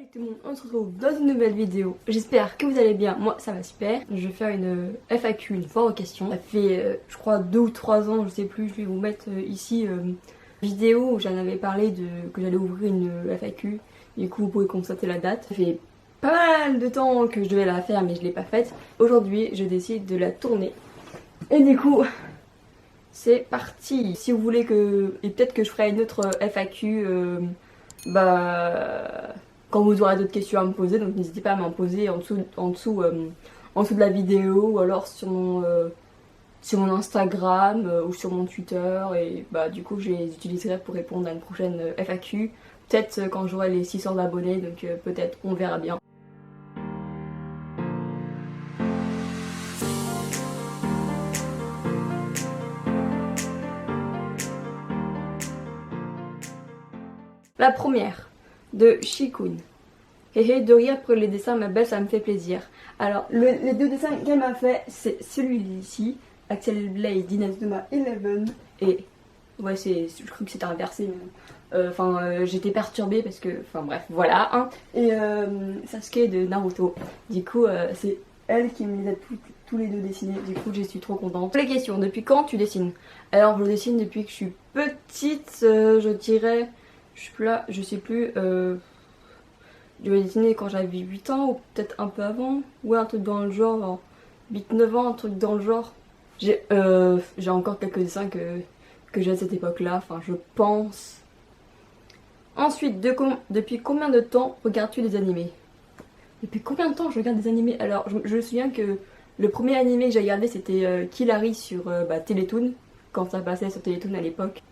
Salut tout le monde, on se retrouve dans une nouvelle vidéo. J'espère que vous allez bien, moi ça va super. Je vais faire une FAQ, une foire aux questions. Ça fait je crois 2 ou 3 ans, je sais plus, je vais vous mettre ici vidéo où j'en avais parlé que j'allais ouvrir une FAQ. Du coup vous pouvez constater la date. Ça fait pas mal de temps que je devais la faire mais je l'ai pas faite. Aujourd'hui je décide de la tourner. Et du coup c'est parti. Si vous voulez que... Et peut-être que je ferai une autre FAQ quand vous aurez d'autres questions à me poser, donc n'hésitez pas à m'en poser en dessous de la vidéo ou alors sur mon Instagram ou sur mon Twitter, et du coup je les utiliserai pour répondre à une prochaine FAQ, peut-être quand j'aurai les 600 abonnés, donc peut-être, on verra bien. La première, de Shikun. Hé de rire pour les dessins, ma belle, ça me fait plaisir. Alors, les deux dessins qu'elle m'a fait, c'est celui-ci, Axel Blade, d'Inazuma 11, et... Ouais, je crois que c'était inversé, mais... j'étais perturbée parce que... Enfin bref, voilà, hein. Et Sasuke de Naruto. Du coup, c'est elle qui me les a tous les deux dessinés. Du coup, je suis trop contente. Les questions, depuis quand tu dessines? Alors, je dessine depuis que je suis petite, je dirais... Je sais plus... Je vais dessiner quand j'avais 8 ans ou peut-être un peu avant. Ouais, un truc dans le genre, 8-9 ans, un truc dans le genre. J'ai encore quelques dessins que j'ai à cette époque-là, enfin je pense. Ensuite, depuis combien de temps regardes-tu des animés? Depuis combien de temps je regarde des animés? Alors, je me souviens que le premier animé que j'ai regardé c'était Kill Harry sur Télétoon, quand ça passait sur Télétoon à l'époque.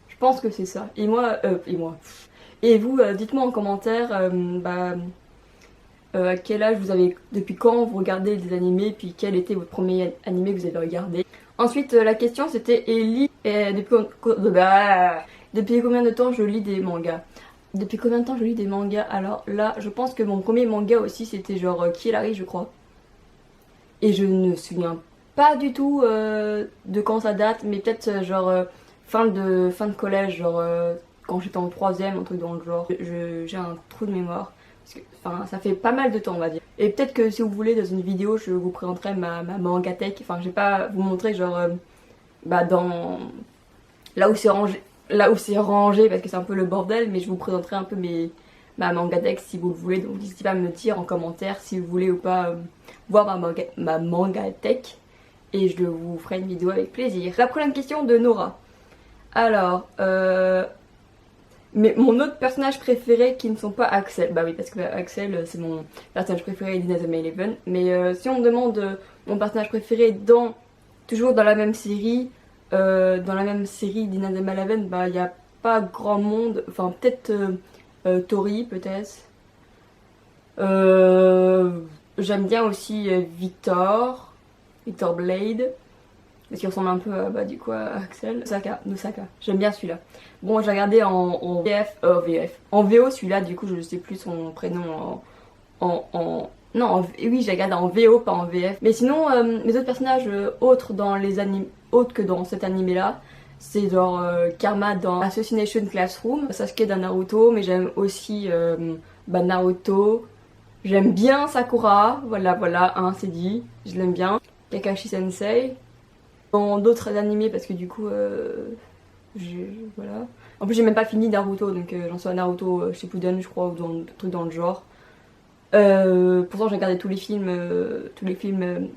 Je pense que c'est ça. Et vous, dites-moi en commentaire à quel âge vous avez, depuis quand vous regardez des animés, puis quel était votre premier animé que vous avez regardé. Ensuite, la question c'était Ellie, depuis combien de temps je lis des mangas? Depuis combien de temps je lis des mangas? Alors là, je pense que mon premier manga aussi c'était genre Kill Harry, je crois. Et je ne me souviens pas du tout de quand ça date, mais peut-être fin de collège, quand j'étais en 3ème, un truc dans le genre. J'ai un trou de mémoire. Parce que, ça fait pas mal de temps, on va dire. Et peut-être que si vous voulez, dans une vidéo, je vous présenterai ma mangatech. Enfin, je vais pas vous montrer dans là où c'est rangé, parce que c'est un peu le bordel, mais je vous présenterai un peu ma mangatech si vous le voulez. Donc n'hésitez pas à me dire en commentaire si vous voulez ou pas voir ma mangatech. Et je vous ferai une vidéo avec plaisir. La prochaine question de Nora. Alors, mais mon autre personnage préféré qui ne sont pas Axel. Bah oui, parce que Axel c'est mon personnage préféré d'Inazuma 11. Mais si on me demande mon personnage préféré toujours dans la même série, d'Inazuma 11, il n'y a pas grand monde. Enfin, peut-être Tori, peut-être. J'aime bien aussi Victor Blade. Parce qu'il ressemble un peu à Axel. Nosaka. J'aime bien celui-là. Bon, j'ai regardé en VF. En VO celui-là, du coup, je ne sais plus son prénom oui, j'ai regardé en VO, pas en VF. Mais sinon, mes autres personnages autres que dans cet animé-là, c'est genre Karma dans Assassination Classroom, Sasuke dans Naruto, mais j'aime aussi Naruto. J'aime bien Sakura, voilà, hein, c'est dit. Je l'aime bien. Kakashi Sensei. Dans d'autres animés parce que du coup voilà. En plus j'ai même pas fini Naruto, donc j'en suis à Naruto Shippuden je crois, ou dans un truc dans le genre. Pourtant j'ai regardé tous les films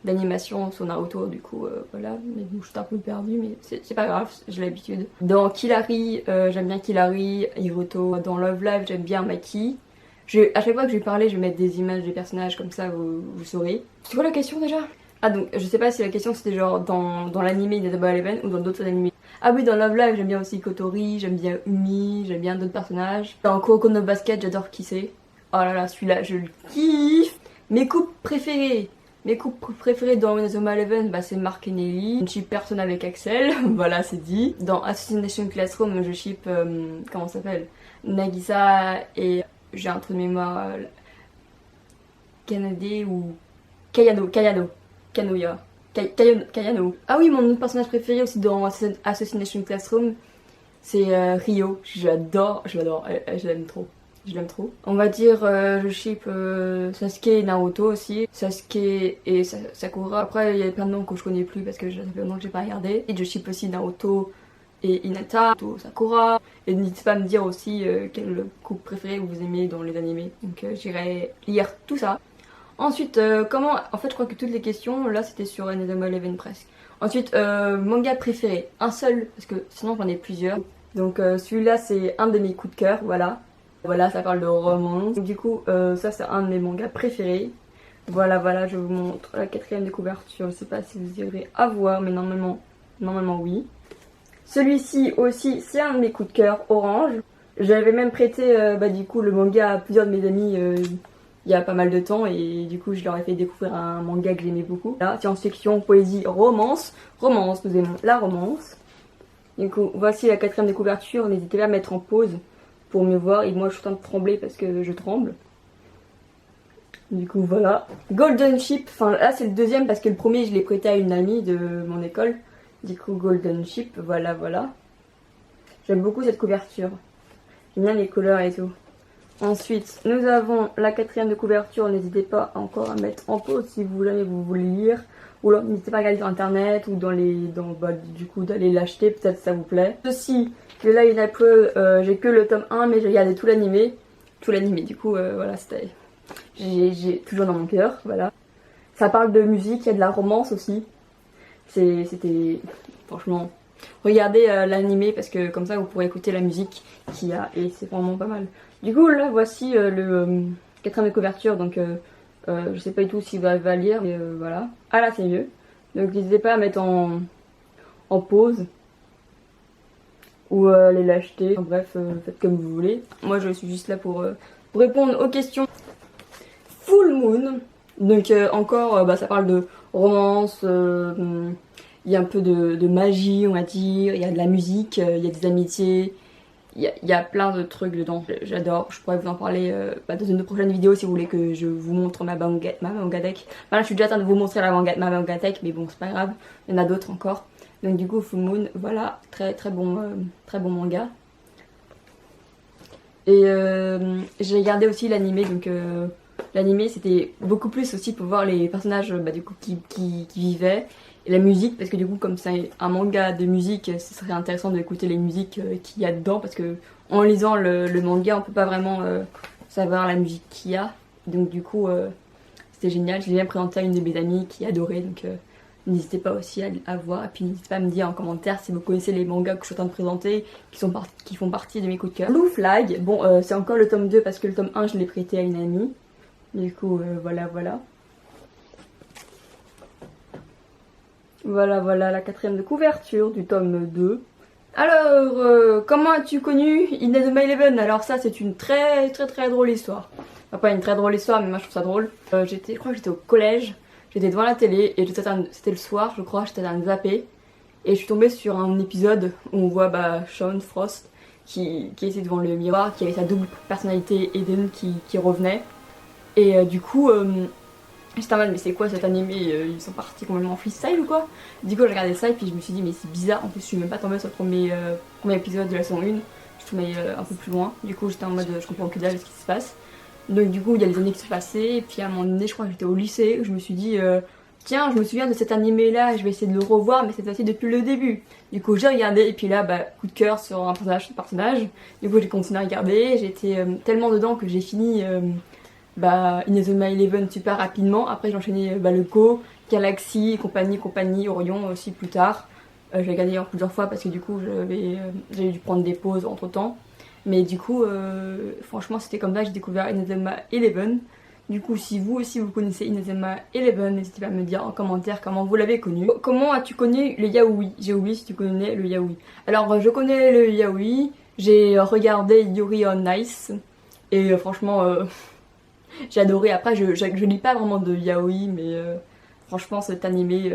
d'animation sur Naruto, du coup voilà, mais bon, je suis un peu perdue, mais c'est pas grave, j'ai l'habitude. Dans Kill Harry, j'aime bien Kill Harry, Hiruto. Dans Love Live j'aime bien Maki. À chaque fois que je vais parler, je vais mettre des images des personnages, comme ça vous saurez. C'est quoi la question déjà? Ah, donc je sais pas si la question c'était genre dans l'anime d'Inazuma 11 ou dans d'autres animés. Ah oui, dans Love Live j'aime bien aussi Kotori, j'aime bien Umi, j'aime bien d'autres personnages. Dans Kuroko no Basket j'adore Kisei. Oh là là, celui-là je le kiffe. Mes couples préférés dans Inazuma 11, c'est Mark et Nelly. Je ship personne avec Axel, voilà, c'est dit. Dans Assassination Classroom je ship comment ça s'appelle, Nagisa et j'ai un trou de mémoire, Kanade ou Kayano. Kayano. Ah oui, mon autre personnage préféré aussi dans Assassination Classroom, c'est Ryo. Je l'aime trop. Je l'aime trop. On va dire, je ship Sasuke et Naruto aussi. Sasuke et Sakura. Après, il y a plein de noms que je connais plus parce que ça fait longtemps que j'ai pas regardé. Et je ship aussi Naruto et Hinata, Sakura. Et n'hésitez pas à me dire aussi quel couple préféré vous aimez dans les animés. Donc j'irai lire tout ça. Ensuite, comment... En fait, je crois que toutes les questions, là, c'était sur Inazuma Eleven presque. Ensuite, manga préféré. Un seul, parce que sinon j'en ai plusieurs. Donc celui-là, c'est un de mes coups de cœur, voilà. Voilà, ça parle de romance. Du coup, ça c'est un de mes mangas préférés. Voilà, voilà, je vous montre la 4e de couverture. Je sais pas si vous irez à voir, mais normalement oui. Celui-ci aussi, c'est un de mes coups de cœur, Orange. J'avais même prêté du coup le manga à plusieurs de mes amis il y a pas mal de temps et du coup je leur ai fait découvrir un manga que j'aimais beaucoup. Là, science-fiction, poésie, romance. Romance, nous aimons la romance. Du coup, voici la 4e de couverture. N'hésitez pas à mettre en pause pour mieux voir. Et moi, je suis en train de trembler parce que je tremble. Du coup, voilà. Golden Ship. Enfin, là, c'est le 2e parce que le premier, je l'ai prêté à une amie de mon école. Du coup, Golden Ship. Voilà, voilà. J'aime beaucoup cette couverture. J'aime bien les couleurs et tout. Ensuite, nous avons la 4e de couverture. N'hésitez pas encore à mettre en pause si vous voulez lire. Ou alors, n'hésitez pas à regarder sur internet ou du coup, d'aller l'acheter. Peut-être ça vous plaît. Ceci. Le Light April, j'ai que le tome 1, mais j'ai regardé tout l'animé. Tout l'animé, du coup, voilà, c'était... J'ai toujours dans mon cœur, voilà. Ça parle de musique, il y a de la romance aussi. C'était... Franchement... Regardez l'animé, parce que comme ça, vous pourrez écouter la musique qu'il y a, et c'est vraiment pas mal. Du coup, là, voici le 4e de couverture, donc... je sais pas du tout s'il va lire, mais voilà. Ah là, c'est mieux. Donc, n'hésitez pas à mettre en pause. Ou aller l'acheter. Enfin, bref, faites comme vous voulez. Moi, je suis juste là pour répondre aux questions. Full Moon. Donc, encore, ça parle de romance. Il y a un peu de magie, on va dire. Il y a de la musique, il y a des amitiés. Il y a plein de trucs dedans. J'adore. Je pourrais vous en parler dans une de prochaines vidéos si vous voulez que je vous montre ma manga deck. Voilà, je suis déjà en train de vous montrer ma manga deck, mais bon, c'est pas grave. Il y en a d'autres encore. Donc du coup, Full Moon, voilà, très bon manga. Et j'ai regardé aussi l'animé, donc l'animé c'était beaucoup plus aussi pour voir les personnages du coup qui vivaient. Et la musique, parce que du coup comme c'est un manga de musique, ce serait intéressant d'écouter les musiques qu'il y a dedans, parce que en lisant le manga, on peut pas vraiment savoir la musique qu'il y a. Donc du coup, c'était génial. Je l'ai bien présenté à une de mes amies qui adorait, donc... N'hésitez pas aussi à voir, et puis n'hésitez pas à me dire en commentaire si vous connaissez les mangas que je suis en train de présenter, qui font partie de mes coups de cœur. Blue Flag, bon c'est encore le tome 2 parce que le tome 1 je l'ai prêté à une amie. Du coup voilà. Voilà la 4e de couverture du tome 2. Alors, comment as-tu connu Inazuma Eleven? Alors ça c'est une très drôle histoire. Enfin, pas une très drôle histoire, mais moi je trouve ça drôle. Je crois que j'étais au collège. J'étais devant la télé et c'était le soir, je crois, j'étais dans zapper. Et je suis tombée sur un épisode où on voit Sean Frost qui était devant le miroir, qui avait sa double personnalité Eden qui revenait. Et du coup, j'étais en mode, mais c'est quoi cet animé? Ils sont partis complètement en freestyle ou quoi? Du coup, j'ai regardé ça et puis je me suis dit, mais c'est bizarre. En plus, je suis même pas tombée sur le premier épisode de la saison 1. Je suis tombée un peu plus loin. Du coup, j'étais en mode, je comprends que dalle ce qui se passe. Donc du coup il y a les années qui sont passées et puis à un moment donné je crois que j'étais au lycée où je me suis dit tiens je me souviens de cet animé là, je vais essayer de le revoir mais cette fois-ci depuis le début. Du coup j'ai regardé et puis là coup de cœur sur un personnage. Du coup j'ai continué à regarder, j'étais tellement dedans que j'ai fini Inazuma Eleven super rapidement. Après j'ai enchaîné le Go, Galaxy, compagnie, Orion aussi plus tard. J'ai regardé plusieurs fois parce que du coup j'avais dû prendre des pauses entre temps. Mais du coup, franchement, c'était comme ça que j'ai découvert Inazuma Eleven. Du coup, si vous aussi vous connaissez Inazuma Eleven, n'hésitez pas à me dire en commentaire comment vous l'avez connu. Comment as-tu connu le yaoi? J'ai oublié si tu connais le yaoi. Alors, je connais le yaoi, j'ai regardé Yuri on Ice. Et franchement, j'ai adoré. Après, je lis pas vraiment de yaoi, mais franchement, cet animé,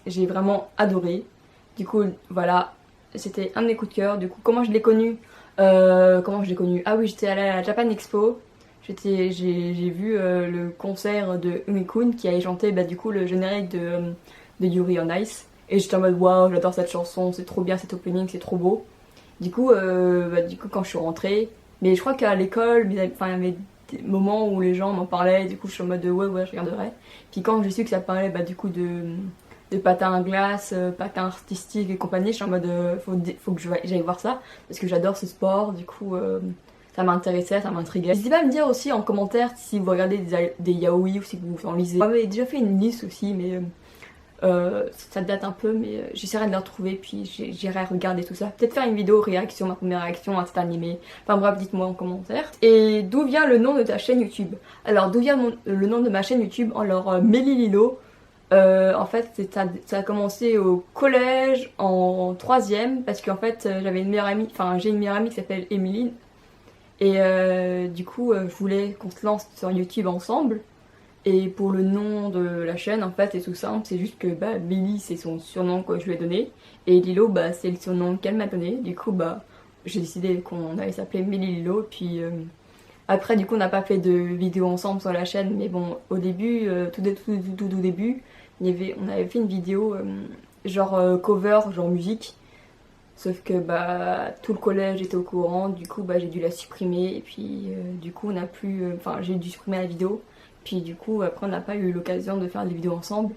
j'ai vraiment adoré. Du coup, voilà, c'était un de mes coups de cœur. Du coup, comment je l'ai connu? Ah oui, j'étais allée à la Japan Expo. J'ai vu le concert de Umi-kun qui a chanté du coup le générique de Yuri on Ice. Et j'étais en mode waouh, j'adore cette chanson, c'est trop bien cet opening, c'est trop beau. Du coup, quand je suis rentrée, Mais je crois qu'à l'école, enfin, il y avait des moments où les gens m'en parlaient, du coup je suis en mode ouais, je regarderai. Puis quand j'ai su que ça parlait du coup de patin à glace, patin artistique et compagnie, je suis en mode faut que j'aille voir ça, parce que j'adore ce sport, du coup ça m'intéressait, ça m'intriguait. N'hésitez pas à me dire aussi en commentair si vous regardez des yaoi ou si vous en lisez. J'avais déjà fait une liste aussi, mais ça date un peu, mais j'essaierai de la retrouver, puis j'irai regarder tout ça. Peut-être faire une vidéo réaction, ma première réaction à cet animé. Enfin bref, dites-moi en commentaire. Et d'où vient le nom de ta chaîne YouTube? Alors, d'où vient le nom de ma chaîne YouTube? Alors, Melililo. En fait, ça a commencé au collège en 3ème, parce qu'en fait, j'avais une meilleure amie, enfin j'ai une meilleure amie qui s'appelle Emeline. Et du coup, je voulais qu'on se lance sur YouTube ensemble. Et pour le nom de la chaîne, en fait, c'est tout simple, c'est juste que Billy, c'est son surnom que je lui ai donné, et Lilo, c'est le surnom qu'elle m'a donné. Du coup, j'ai décidé qu'on allait s'appeler Milly Lilo. Puis après, du coup, on n'a pas fait de vidéo ensemble sur la chaîne, mais bon, au début, tout début, on avait fait une vidéo genre cover, genre musique. Sauf que tout le collège était au courant, du coup j'ai dû la supprimer, et puis du coup on n'a plus, enfin j'ai dû supprimer la vidéo. Puis du coup, après, on n'a pas eu l'occasion de faire des vidéos ensemble.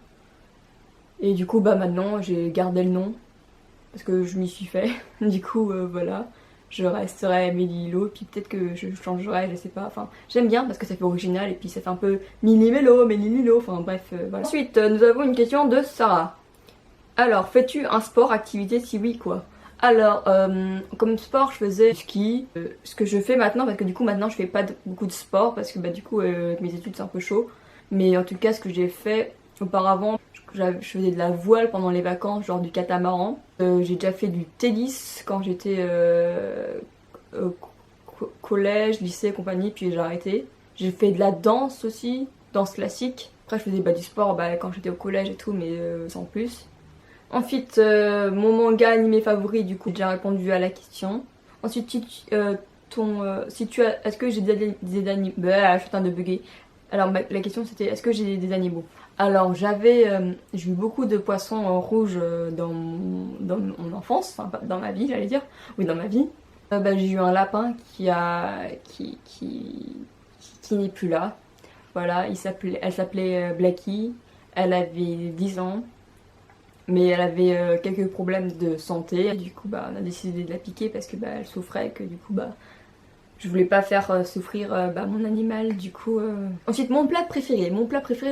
Et du coup, maintenant, j'ai gardé le nom. Parce que je m'y suis fait. Du coup, voilà. Je resterai Milly Lilo. Puis peut-être que je changerai, je sais pas. Enfin, j'aime bien parce que ça fait original. Et puis ça fait un peu Milly Mélo, Milly Lilo. Enfin, bref, voilà. Ensuite, nous avons une question de Sarah. Alors, fais-tu un sport, activité, si oui, quoi? Alors, comme sport, je faisais du ski. Ce que je fais maintenant, parce que du coup, maintenant, je fais pas beaucoup de sport, parce que du coup, avec mes études, c'est un peu chaud. Mais en tout cas, ce que j'ai fait auparavant, je faisais de la voile pendant les vacances, genre du catamaran. J'ai déjà fait du tennis quand j'étais au collège, lycée et compagnie, puis j'ai arrêté. J'ai fait de la danse aussi, danse classique. Après, je faisais du sport quand j'étais au collège et tout, mais sans plus. Ensuite, mon manga animé favori, du coup, j'ai déjà répondu à la question. Ensuite, est-ce que j'ai des animaux? Je suis en train de bugger. Alors, la question c'était, est-ce que j'ai des animaux? Alors, j'ai eu beaucoup de poissons rouges dans mon enfance, enfin, dans ma vie, j'allais dire. Oui, dans ma vie. J'ai eu un lapin qui n'est plus là. Voilà, elle s'appelait Blackie. Elle avait 10 ans. Mais elle avait quelques problèmes de santé. Et du coup, on a décidé de la piquer parce que elle souffrait, que du coup, je voulais pas faire souffrir mon animal. Du coup, ensuite, mon plat préféré,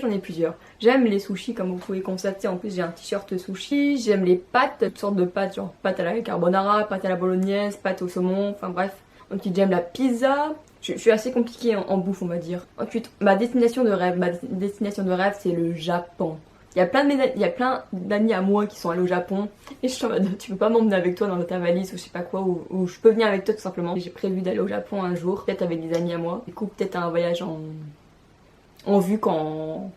j'en ai plusieurs. J'aime les sushis, comme vous pouvez constater. En plus, j'ai un t-shirt sushi. J'aime les pâtes, toutes sortes de pâtes, genre pâtes à la carbonara, pâtes à la bolognaise, pâtes au saumon, enfin bref. Ensuite, j'aime la pizza. Je suis assez compliquée en bouffe, on va dire. Ensuite, ma destination de rêve, c'est le Japon. Il y a plein d'amis à moi qui sont allés au Japon, et je suis en mode, tu peux pas m'emmener avec toi dans ta valise ou je sais pas quoi, ou je peux venir avec toi tout simplement. J'ai prévu d'aller au Japon un jour, peut-être avec des amis à moi. Du coup, peut-être un voyage en vue quand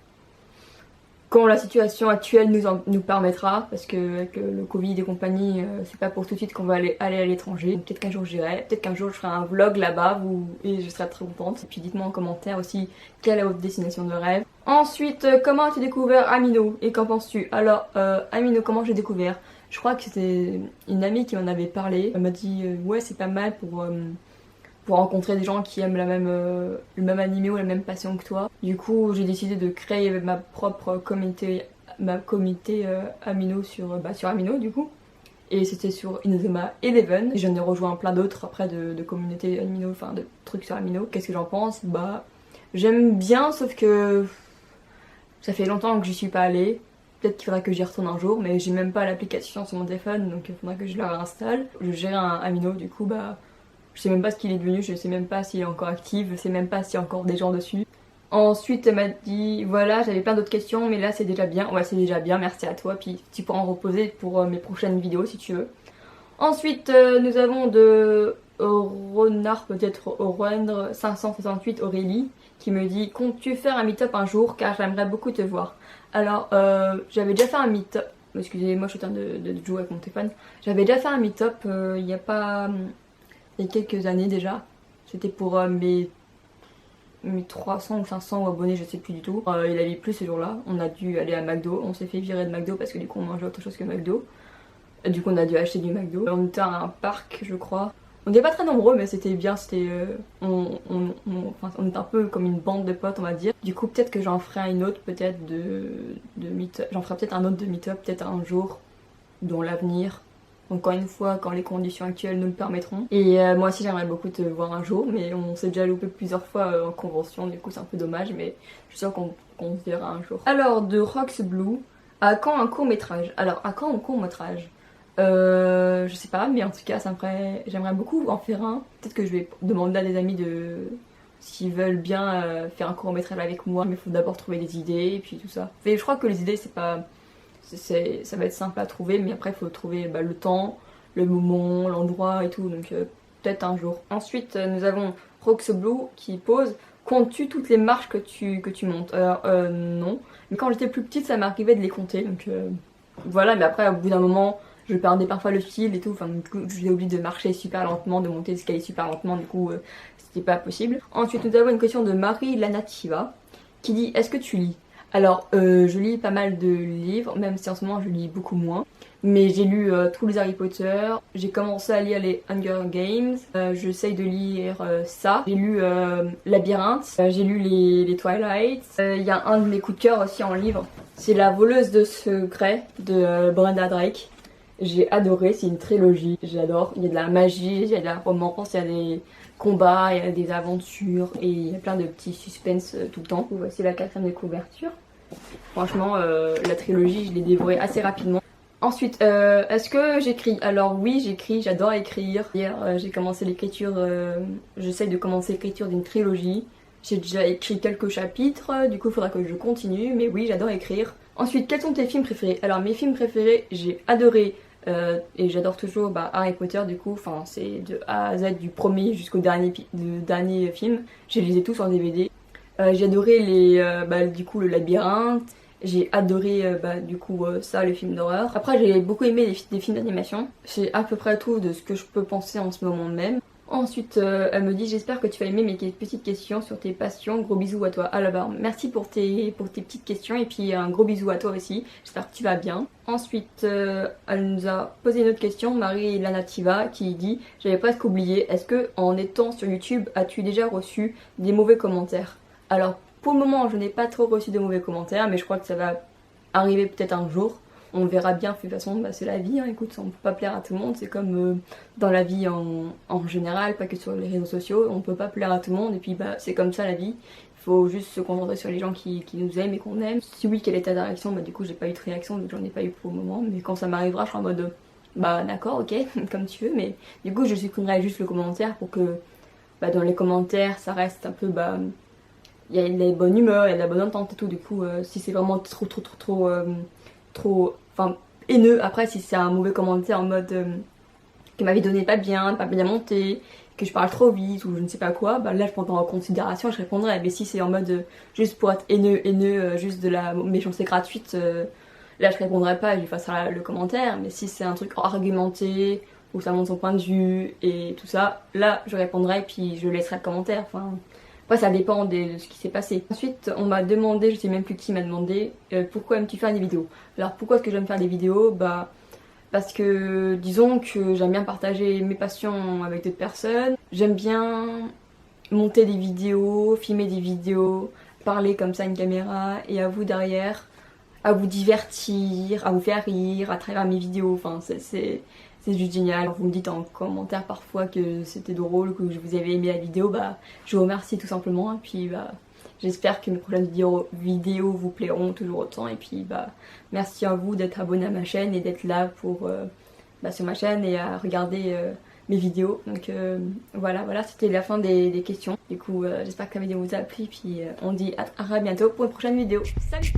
la situation actuelle nous permettra, parce que avec le Covid et compagnie, c'est pas pour tout de suite qu'on va aller à l'étranger. Peut-être qu'un jour j'irai, peut-être qu'un jour je ferai un vlog là-bas et je serai très contente. Et puis dites-moi en commentaire aussi quelle est votre destination de rêve. Ensuite, comment as-tu découvert Amino et qu'en penses-tu? Alors, Amino, comment j'ai découvert? Je crois que c'était une amie qui m'en avait parlé. Elle m'a dit ouais, c'est pas mal pour rencontrer des gens qui aiment le même animé ou la même passion que toi. Du coup, j'ai décidé de créer ma propre communauté Amino sur Amino du coup. Et c'était sur Inazuma Eleven. Et j'en ai rejoint plein d'autres après de communautés Amino, enfin de trucs sur Amino. Qu'est-ce que j'en pense? J'aime bien, sauf que ça fait longtemps que j'y suis pas allée. Peut-être qu'il faudra que j'y retourne un jour, mais j'ai même pas l'application sur mon téléphone, donc il faudra que je la réinstalle. Je gère un Amino, du coup, je sais même pas ce qu'il est devenu, je sais même pas s'il est encore actif, je sais même pas s'il y a encore des gens dessus. Ensuite, elle m'a dit, voilà, j'avais plein d'autres questions, mais là c'est déjà bien. Ouais, c'est déjà bien, merci à toi, puis tu pourras en reposer pour mes prochaines vidéos si tu veux. Ensuite, nous avons de Renard, peut-être Rendre 568 Aurélie, qui me dit, comptes-tu faire un meet-up un jour, car j'aimerais beaucoup te voir. Alors, j'avais déjà fait un meet-up, excusez-moi, je suis en train de jouer avec mon téléphone. J'avais déjà fait un meet-up il y a quelques années déjà. C'était pour mes 300 ou 500 abonnés, je sais plus du tout. Il avait plu ce jour-là. On a dû aller à McDo. On s'est fait virer de McDo parce que du coup on mangeait autre chose que McDo. Et du coup on a dû acheter du McDo. On était à un parc, je crois. On n'était pas très nombreux, mais c'était bien, c'était enfin, on est un peu comme une bande de potes, on va dire. Du coup, peut-être que j'en ferai une autre, peut-être de meet-up. J'en ferai peut-être un autre de meet-up, peut-être un jour, dans l'avenir. Encore une fois, quand les conditions actuelles nous le permettront. Et moi aussi, j'aimerais beaucoup te voir un jour, mais on s'est déjà loupé plusieurs fois en convention, du coup, c'est un peu dommage, mais je suis sûre qu'on se verra un jour. Alors, de Rox Blue, à quand un court-métrage? Alors, à quand un court-métrage? Je sais pas, mais en tout cas, j'aimerais beaucoup en faire un. Peut-être que je vais demander à des amis s'ils veulent bien faire un court-métrage avec moi, mais il faut d'abord trouver des idées et puis tout ça. Et je crois que les idées, ça va être simple à trouver, mais après, il faut trouver le temps, le moment, l'endroit et tout, donc peut-être un jour. Ensuite, nous avons Rox Blue qui pose: comptes-tu toutes les marches que tu montes? Alors, non. Mais quand j'étais plus petite, ça m'arrivait de les compter, donc voilà, mais après, au bout d'un moment, je perdais parfois le fil et tout, enfin, du coup, j'ai oublié de marcher super lentement, de monter l'escalier super lentement, du coup, c'était pas possible. Ensuite, nous avons une question de Marie Lanativa qui dit: est-ce que tu lis? Alors, je lis pas mal de livres, même si en ce moment je lis beaucoup moins. Mais j'ai lu tous les Harry Potter, j'ai commencé à lire les Hunger Games, j'essaye de lire ça. J'ai lu Labyrinthe, j'ai lu les Twilight. Il y a un de mes coups de cœur aussi en livre, c'est La voleuse de secrets de Brenda Drake. J'ai adoré, c'est une trilogie, j'adore. Il y a de la magie, il y a de la romance, il y a des combats, il y a des aventures et il y a plein de petits suspens tout le temps. Voici la 4e de couverture. Franchement, la trilogie, je l'ai dévorée assez rapidement. Ensuite, est-ce que j'écris? Alors oui, j'écris, j'adore écrire. Hier, j'ai commencé l'écriture, j'essaye de commencer l'écriture d'une trilogie. J'ai déjà écrit quelques chapitres, du coup il faudra que je continue, mais oui, j'adore écrire. Ensuite, quels sont tes films préférés? Alors mes films préférés, j'ai adoré, et j'adore toujours Harry Potter, du coup, enfin c'est de A à Z, du premier jusqu'au dernier film. Je les ai tous en DVD. J'ai adoré du coup le labyrinthe. J'ai adoré ça, le film d'horreur. Après j'ai beaucoup aimé des films d'animation. C'est à peu près tout de ce que je peux penser en ce moment même. Ensuite elle me dit: j'espère que tu vas aimer mes petites questions sur tes passions, gros bisous à toi. Alors merci pour tes petites questions et puis un gros bisou à toi aussi, j'espère que tu vas bien. Ensuite elle nous a posé une autre question, Marie Lanativa, qui dit: j'avais presque oublié, est-ce que en étant sur YouTube, as-tu déjà reçu des mauvais commentaires? Alors pour le moment je n'ai pas trop reçu de mauvais commentaires, mais je crois que ça va arriver peut-être un jour. On verra bien, de toute façon c'est la vie, hein. Écoute, on peut pas plaire à tout le monde, c'est comme dans la vie en général, pas que sur les réseaux sociaux, on peut pas plaire à tout le monde et puis c'est comme ça la vie. Il faut juste se concentrer sur les gens qui nous aiment et qu'on aime. Si oui, quelle est ta réaction? Du coup j'ai pas eu de réaction, donc j'en ai pas eu pour le moment, mais quand ça m'arrivera je serai en mode d'accord, ok, comme tu veux, mais du coup je supprimerai juste le commentaire pour que dans les commentaires ça reste un peu il y a de la bonne humeur, il y a de la bonne entente et tout. Du coup si c'est vraiment trop haineux, après si c'est un mauvais commentaire en mode que ma vidéo n'est pas bien montée, que je parle trop vite ou je ne sais pas quoi, là je prends en considération et je répondrai. Mais si c'est en mode juste pour être haineux, juste de la méchanceté gratuite, là je répondrai pas et je effacerai le commentaire. Mais si c'est un truc argumenté où ça montre son point de vue et tout ça, là je répondrai puis je laisserai le commentaire. Après ça dépend de ce qui s'est passé. Ensuite on m'a demandé, je sais même plus qui m'a demandé, pourquoi aimes-tu faire des vidéos? Alors pourquoi est-ce que j'aime faire des vidéos? Parce que disons que j'aime bien partager mes passions avec d'autres personnes. J'aime bien monter des vidéos, filmer des vidéos, parler comme ça à une caméra et à vous derrière, à vous divertir, à vous faire rire à travers mes vidéos. Enfin c'est juste génial. Alors, vous me dites en commentaire parfois que c'était drôle, que je vous avais aimé la vidéo, je vous remercie tout simplement. Et puis j'espère que mes prochaines vidéos vous plairont toujours autant. Et puis merci à vous d'être abonné à ma chaîne et d'être là pour sur ma chaîne et à regarder mes vidéos. Donc voilà, c'était la fin des questions. Du coup j'espère que la vidéo vous a plu. Puis on dit à bientôt pour une prochaine vidéo. Salut!